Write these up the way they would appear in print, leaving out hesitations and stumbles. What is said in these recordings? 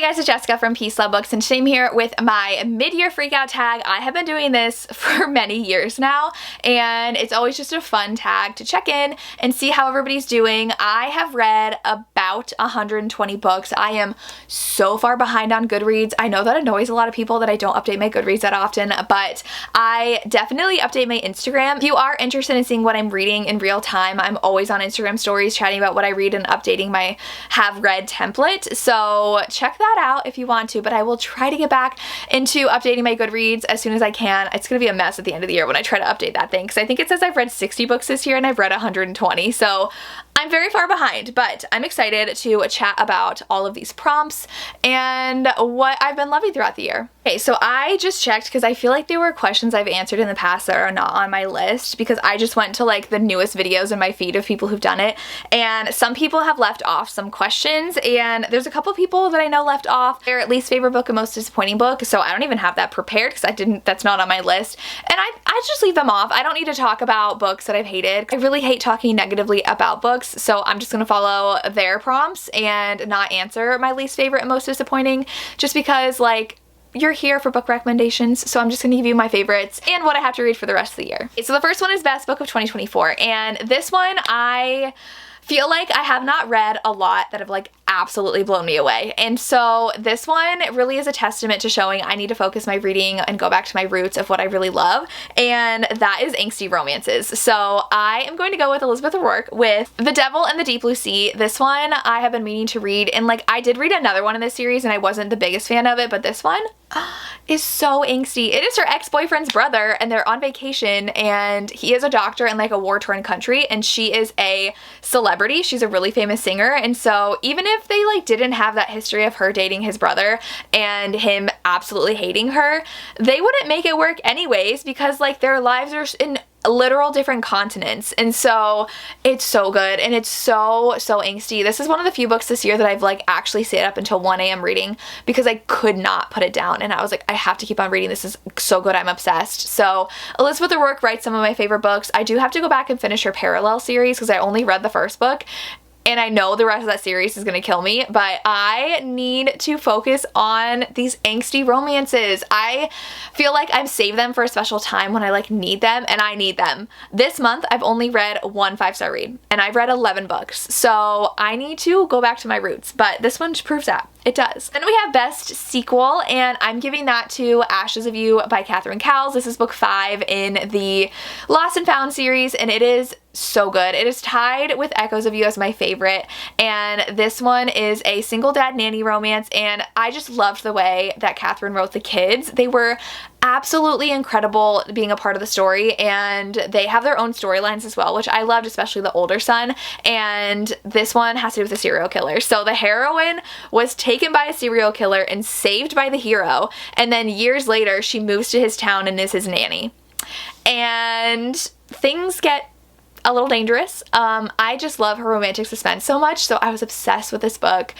guys, it's Jessica from Peace Love Books, and today I'm here with my mid-year freakout tag. I have been doing this for many years now, and it's always just a fun tag to check in and see how everybody's doing. I have read about 120 books. I am so far behind on Goodreads. I know that annoys a lot of people that I don't update my Goodreads that often, but I definitely update my Instagram. If you are interested in seeing what I'm reading in real time, I'm always on Instagram stories chatting about what I read and updating my have read template, so check that out if you want to, but I will try to get back into updating my Goodreads as soon as I can. It's gonna be a mess at the end of the year when I try to update that thing, because I think it says I've read 60 books this year and I've read 120, so I'm very far behind, but I'm excited to chat about all of these prompts and what I've been loving throughout the year. Okay, so I just checked because I feel like there were questions I've answered in the past that are not on my list, because I just went to like the newest videos in my feed of people who've done it, and some people have left off some questions, and there's a couple people that I know left off their least favorite book and most disappointing book, so I don't even have that prepared because that's not on my list, and I just leave them off. I don't need to talk about books that I've hated. I really hate talking negatively about books, so I'm just gonna follow their prompts and not answer my least favorite and most disappointing, just because like you're here for book recommendations, so I'm just gonna give you my favorites and what I have to read for the rest of the year. Okay, so the first one is Best Book of 2024, and this one I feel like I have not read a lot that have like absolutely blown me away, and so this one really is a testament to showing I need to focus my reading and go back to my roots of what I really love, and that is angsty romances. So I am going to go with Elizabeth O'Rourke with The Devil and the Deep Blue Sea. This one I have been meaning to read, and like I did read another one in this series and I wasn't the biggest fan of it, but this one is so angsty. It is her ex-boyfriend's brother, and they're on vacation, and he is a doctor in like a war-torn country, and she is a celebrity. She's a really famous singer, and so even if they like didn't have that history of her dating his brother and him absolutely hating her, they wouldn't make it work anyways, because like their lives are in literal different continents, and so it's so good and it's so angsty. This is one of the few books this year that I've like actually stayed up until 1 a.m. reading because I could not put it down, and I was like, I have to keep on reading. This is so good. I'm obsessed. So Elizabeth O'Rourke writes some of my favorite books. I do have to go back and finish her Parallel series because I only read the first book, and I know the rest of that series is gonna kill me, but I need to focus on these angsty romances. I feel like I've saved them for a special time when I like need them, and I need them. This month I've only read one 5-star read, and I've read 11 books, so I need to go back to my roots, but this one proves that. It does. Then we have Best Sequel, and I'm giving that to Ashes of You by Catherine Cowles. This is book 5 in the Lost and Found series, and it is so good. It is tied with Echoes of You as my favorite, and this one is a single dad nanny romance, and I just loved the way that Catherine wrote the kids. They were absolutely incredible being a part of the story, and they have their own storylines as well, which I loved, especially the older son, and this one has to do with a serial killer. So the heroine was taken by a serial killer and saved by the hero, and then years later she moves to his town and is his nanny, and things get a little dangerous. I just love her romantic suspense so much, so I was obsessed with this book.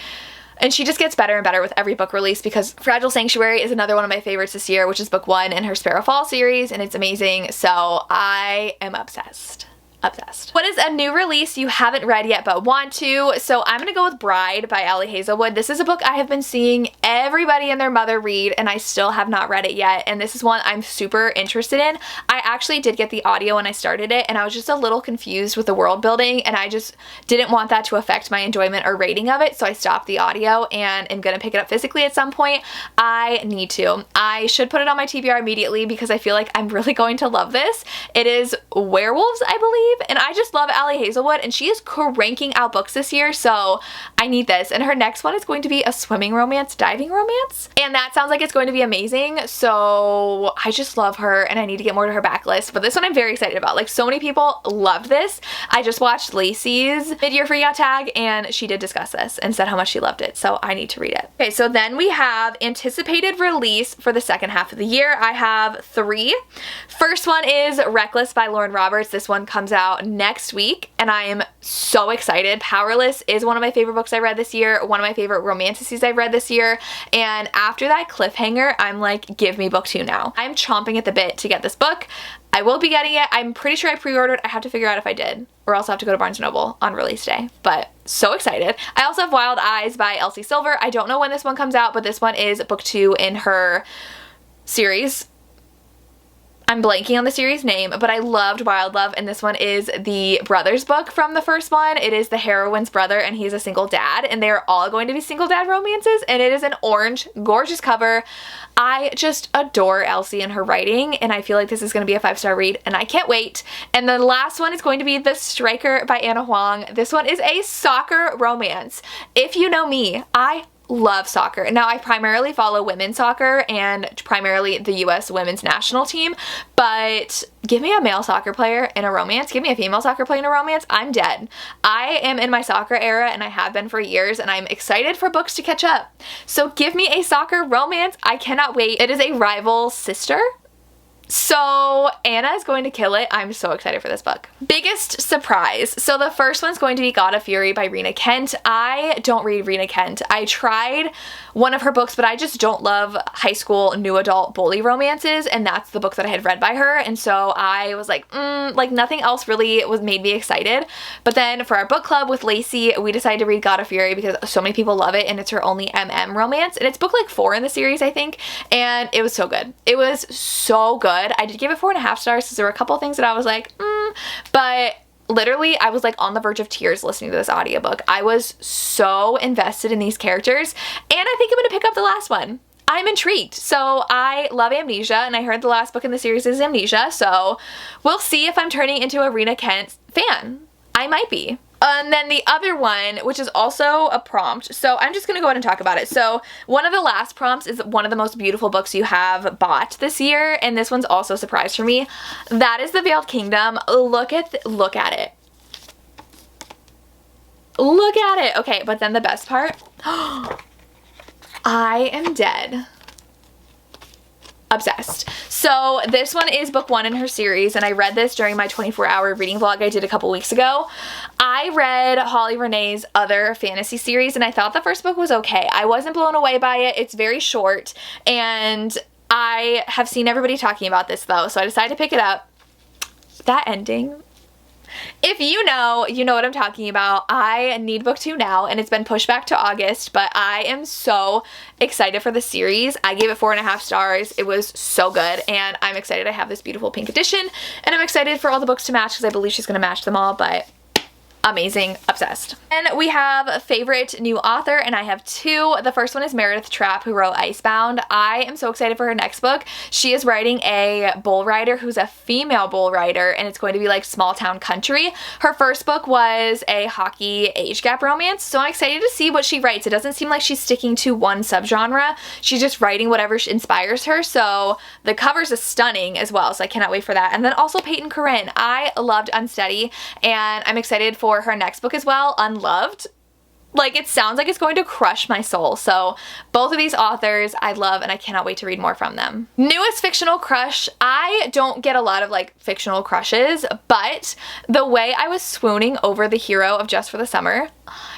And she just gets better and better with every book release, because Fragile Sanctuary is another one of my favorites this year, which is book 1 in her Sparrow Fall series, and it's amazing, so I am obsessed. Obsessed. What is a new release you haven't read yet but want to? So I'm gonna go with Bride by Ali Hazelwood. This is a book I have been seeing everybody and their mother read, and I still have not read it yet, and this is one I'm super interested in. I actually did get the audio when I started it, and I was just a little confused with the world building, and I just didn't want that to affect my enjoyment or rating of it, so I stopped the audio and am gonna pick it up physically at some point. I need to. I should put it on my TBR immediately because I feel like I'm really going to love this. It is werewolves, I believe, and I just love Ali Hazelwood, and she is cranking out books this year, so I need this. And her next one is going to be a swimming romance, diving romance, and that sounds like it's going to be amazing, so I just love her, and I need to get more to her backlist. But this one I'm very excited about. Like, so many people loved this. I just watched Lacey's mid-year freakout tag, and she did discuss this and said how much she loved it, so I need to read it. Okay, so then we have anticipated release for the second half of the year. I have 3. First one is Reckless by Lauren Roberts. This one comes out out next week, and I am so excited. Powerless is one of my favorite books I read this year, one of my favorite romantices I've read this year, and after that cliffhanger, I'm like, give me book 2 now. I'm chomping at the bit to get this book. I will be getting it. I'm pretty sure I pre-ordered. I have to figure out if I did, or else I have to go to Barnes & Noble on release day, but so excited. I also have Wild Eyes by Elsie Silver. I don't know when this one comes out, but this one is book 2 in her series. I'm blanking on the series name, but I loved Wild Love, and this one is the brother's book from the first one. It is the heroine's brother, and he's a single dad, and they're all going to be single dad romances, and it is an orange, gorgeous cover. I just adore Elsie and her writing, and I feel like this is going to be a 5-star read, and I can't wait. And the last one is going to be The Striker by Anna Huang. This one is a soccer romance. If you know me, I love soccer. Now, I primarily follow women's soccer and primarily the US women's national team, but give me a male soccer player in a romance, give me a female soccer player in a romance, I'm dead. I am in my soccer era, and I have been for years, and I'm excited for books to catch up. So give me a soccer romance. I cannot wait. It is a rival sister. So Anna is going to kill it. I'm so excited for this book. Biggest surprise. So the first one's going to be God of Fury by Rena Kent. I don't read Rena Kent. I tried one of her books, but I just don't love high school new adult bully romances, and that's the book that I had read by her, and so I was like, like nothing else really made me excited. But then for our book club with Lacey, we decided to read God of Fury because so many people love it, and it's her only romance, and it's book like 4 in the series, I think, and it was so good. It was so good. I did give it 4.5 stars because there were a couple things that I was like, but literally I was like on the verge of tears listening to this audiobook. I was so invested in these characters, and I think I'm going to pick up the last one. I'm intrigued. So I love Amnesia, and I heard the last book in the series is Amnesia, so we'll see if I'm turning into a Rena Kent fan. I might be. And then the other one, which is also a prompt, so I'm just going to go ahead and talk about it. So one of the last prompts is one of the most beautiful books you have bought this year, and this one's also a surprise for me. That is The Veiled Kingdom. Look at it. Look at it. Okay, but then the best part, I am dead. Obsessed. So this one is book 1 in her series, and I read this during my 24-hour reading vlog I did a couple weeks ago. I read Holly Renee's other fantasy series, and I thought the first book was okay. I wasn't blown away by it. It's very short, and I have seen everybody talking about this though, so I decided to pick it up. That ending. If you know what I'm talking about. I need book 2 now, and it's been pushed back to August, but I am so excited for the series. I gave it 4.5 stars. It was so good, and I'm excited I have this beautiful pink edition, and I'm excited for all the books to match because I believe she's going to match them all, but amazing, obsessed. And we have a favorite new author, and I have 2. The first one is Meredith Trapp, who wrote Icebound. I am so excited for her next book. She is writing a bull rider who's a female bull rider, and it's going to be like small town country. Her first book was a hockey age gap romance, so I'm excited to see what she writes. It doesn't seem like she's sticking to one subgenre. She's just writing whatever inspires her, so the covers is stunning as well, so I cannot wait for that. And then also Peyton Corinne. I loved Unsteady, and I'm excited for her next book as well, Unloved. Like, it sounds like it's going to crush my soul. So both of these authors I love, and I cannot wait to read more from them. Newest fictional crush. I don't get a lot of like fictional crushes, but the way I was swooning over the hero of Just for the Summer,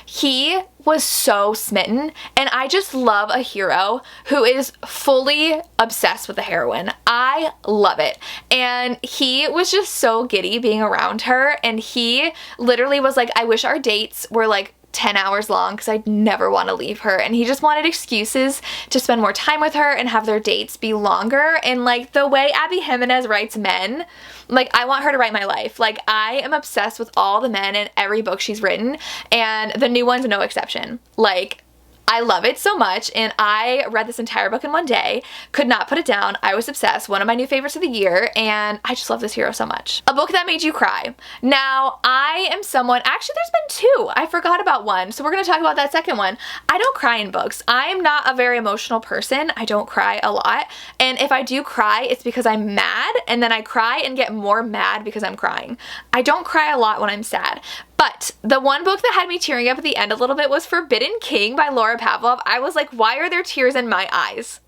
he was so smitten, and I just love a hero who is fully obsessed with the heroine. I love it. And he was just so giddy being around her, and he literally was like, I wish our dates were like 10 hours long because I'd never want to leave her, and he just wanted excuses to spend more time with her and have their dates be longer. And like the way Abby Jimenez writes men, like I want her to write my life. Like I am obsessed with all the men in every book she's written, and the new one's no exception. Like I love it so much, and I read this entire book in one day, could not put it down. I was obsessed, one of my new favorites of the year, and I just love this hero so much. A book that made you cry. Now, I am someone, actually there's been 2, I forgot about one, so we're gonna talk about that second one. I don't cry in books. I am not a very emotional person. I don't cry a lot, and if I do cry, it's because I'm mad, and then I cry and get more mad because I'm crying. I don't cry a lot when I'm sad. But the one book that had me tearing up at the end a little bit was Forbidden King by Laura Pavlov. I was like, why are there tears in my eyes?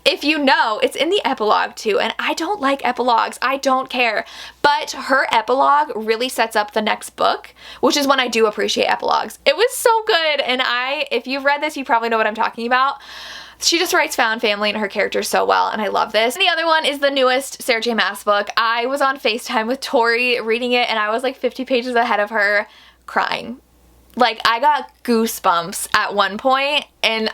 If you know, it's in the epilogue too, and I don't like epilogues, I don't care, but her epilogue really sets up the next book, which is when I do appreciate epilogues. It was so good, and if you've read this, you probably know what I'm talking about. She just writes found family and her characters so well, and I love this. And the other one is the newest Sarah J. Maas book. I was on FaceTime with Tori reading it, and I was like 50 pages ahead of her, crying. Like, I got goosebumps at one point, and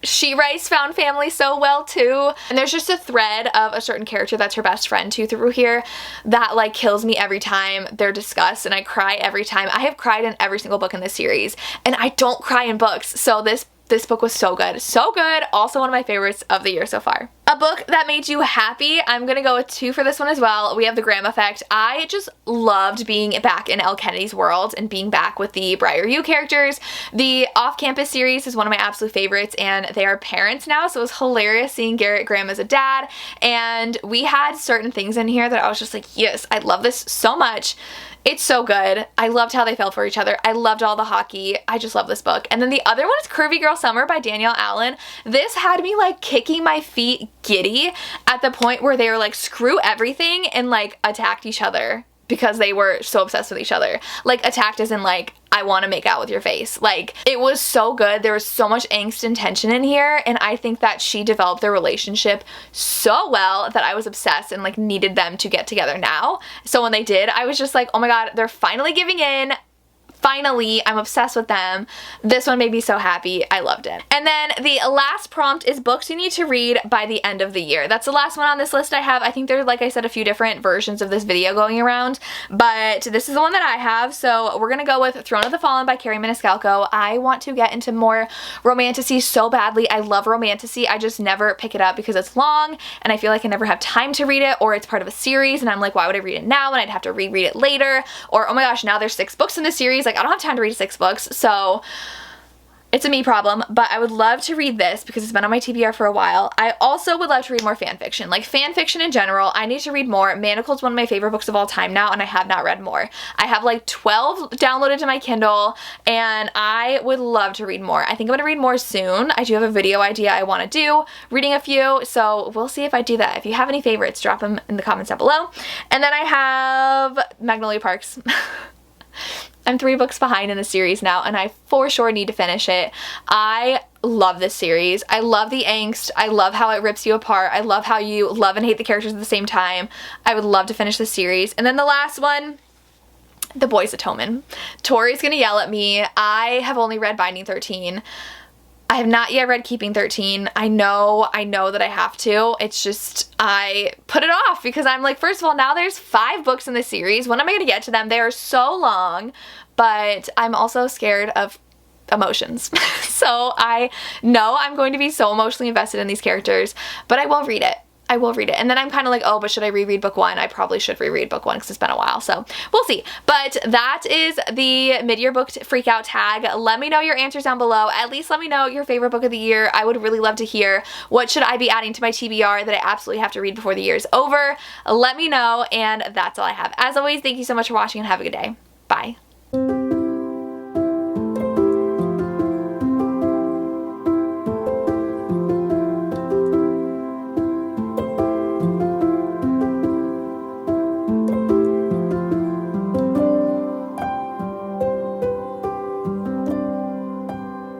she writes found family so well too. And there's just a thread of a certain character that's her best friend too through here that like kills me every time they're discussed, and I cry every time. I have cried in every single book in this series, and I don't cry in books, so this book was so good. So good. Also one of my favorites of the year so far. A book that made you happy, I'm gonna go with 2 for this one as well. We have The Graham Effect. I just loved being back in Elle Kennedy's world and being back with the Briar U characters. The Off-Campus series is one of my absolute favorites, and they are parents now, so it was hilarious seeing Garrett Graham as a dad, and we had certain things in here that I was just like, yes, I love this so much. It's so good. I loved how they fell for each other. I loved all the hockey. I just love this book. And then the other one is Curvy Girl Summer by Danielle Allen. This had me like kicking my feet giddy at the point where they were like, screw everything, and like attacked each other because they were so obsessed with each other. Like attacked as in like, I want to make out with your face. Like, it was so good. There was so much angst and tension in here, and I think that she developed their relationship so well that I was obsessed and like needed them to get together now. So when they did, I was just like, oh my god, they're finally giving in. Finally, I'm obsessed with them. This one made me so happy. I loved it. And then the last prompt is books you need to read by the end of the year. That's the last one on this list I have. I think there are, like I said, a few different versions of this video going around, but this is the one that I have. So we're gonna go with Throne of the Fallen by Carrie Maniscalco. I want to get into more romantasy so badly. I love romantasy. I just never pick it up because it's long, and I feel like I never have time to read it, or it's part of a series, and I'm like, why would I read it now when I'd have to reread it later? Or, oh my gosh, now there's 6 books in the series. Like, I don't have time to read 6 books, so it's a me problem, but I would love to read this because it's been on my TBR for a while. I also would love to read more fan fiction. Like, fan fiction in general, I need to read more. Manacle's one of my favorite books of all time now, and I have not read more. I have like 12 downloaded to my Kindle, and I would love to read more. I think I'm gonna read more soon. I do have a video idea I want to do, reading a few, so we'll see if I do that. If you have any favorites, drop them in the comments down below. And then I have Magnolia Parks. I'm 3 books behind in the series now, and I for sure need to finish it. I love this series. I love the angst. I love how it rips you apart. I love how you love and hate the characters at the same time. I would love to finish the series. And then the last one, The Boys Atonement. Tori's gonna yell at me. I have only read Binding 13. I have not yet read Keeping 13. I know that I have to. It's just, I put it off because I'm like, first of all, now there's 5 books in the series. When am I going to get to them? They are so long, but I'm also scared of emotions. So I know I'm going to be so emotionally invested in these characters, but I will read it. I will read it. And then I'm kind of like, oh, but should I reread book 1? I probably should reread book 1 because it's been a while, so we'll see. But that is the mid-year book freakout tag. Let me know your answers down below. At least let me know your favorite book of the year. I would really love to hear what should I be adding to my TBR that I absolutely have to read before the year's over. Let me know, and that's all I have. As always, thank you so much for watching and have a good day. Bye.